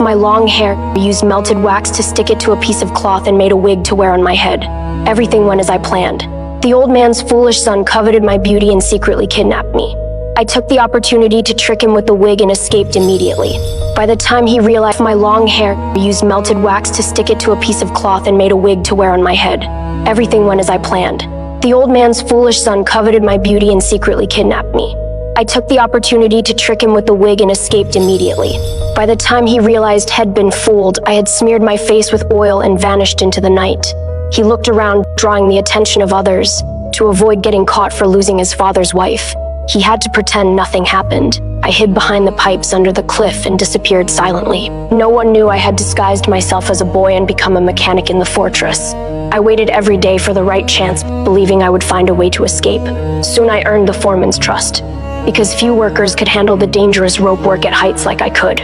my long hair, used melted wax to stick it to a piece of cloth and made a wig to wear on my head. Everything went as I planned. The old man's foolish son coveted my beauty and secretly kidnapped me. I took the opportunity to trick him with the wig and escaped immediately. By the time he realized my long hair, used melted wax to stick it to a piece of cloth and made a wig to wear on my head. Everything went as I planned. The old man's foolish son coveted my beauty and secretly kidnapped me. I took the opportunity to trick him with the wig and escaped immediately. By the time he realized he'd been fooled, I had smeared my face with oil and vanished into the night. He looked around, drawing the attention of others, to avoid getting caught for losing his father's wife. He had to pretend nothing happened. I hid behind the pipes under the cliff and disappeared silently. No one knew I had disguised myself as a boy and become a mechanic in the fortress. I waited every day for the right chance, believing I would find a way to escape. Soon I earned the foreman's trust, because few workers could handle the dangerous rope work at heights like I could.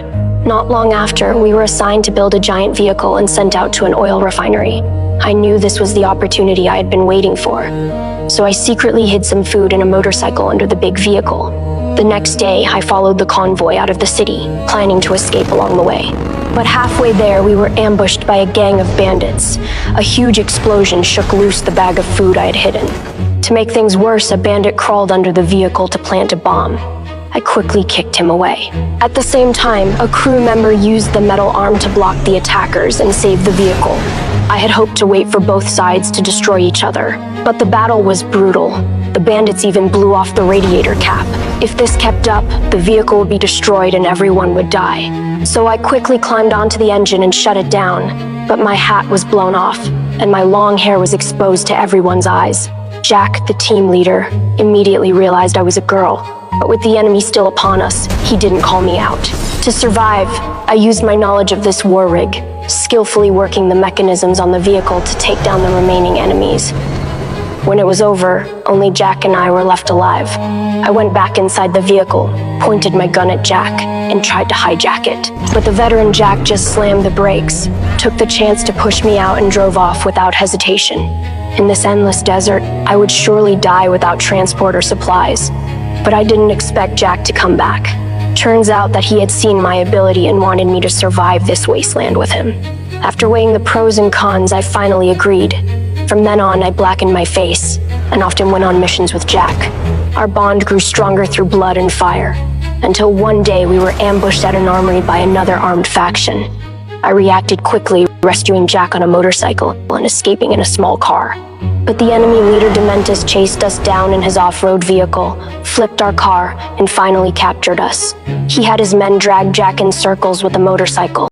Not long after, we were assigned to build a giant vehicle and sent out to an oil refinery. I knew this was the opportunity I had been waiting for, so I secretly hid some food and a motorcycle under the big vehicle. The next day, I followed the convoy out of the city, planning to escape along the way. But halfway there, we were ambushed by a gang of bandits. A huge explosion shook loose the bag of food I had hidden. To make things worse, a bandit crawled under the vehicle to plant a bomb. I quickly kicked him away. At the same time, a crew member used the metal arm to block the attackers and save the vehicle. I had hoped to wait for both sides to destroy each other, but the battle was brutal. The bandits even blew off the radiator cap. If this kept up, the vehicle would be destroyed and everyone would die. So I quickly climbed onto the engine and shut it down, but my hat was blown off, and my long hair was exposed to everyone's eyes. Jack, the team leader, immediately realized I was a girl, but with the enemy still upon us, he didn't call me out. To survive, I used my knowledge of this war rig, skillfully working the mechanisms on the vehicle to take down the remaining enemies. When it was over, only Jack and I were left alive. I went back inside the vehicle, pointed my gun at Jack, and tried to hijack it. But the veteran Jack just slammed the brakes, took the chance to push me out and drove off without hesitation. In this endless desert, I would surely die without transport or supplies. But I didn't expect Jack to come back. Turns out that he had seen my ability and wanted me to survive this wasteland with him. After weighing the pros and cons, I finally agreed. From then on, I blackened my face and often went on missions with Jack. Our bond grew stronger through blood and fire, until one day we were ambushed at an armory by another armed faction. I reacted quickly, rescuing Jack on a motorcycle and escaping in a small car. But the enemy leader Dementus chased us down in his off-road vehicle, flipped our car, and finally captured us. He had his men drag Jack in circles with a motorcycle.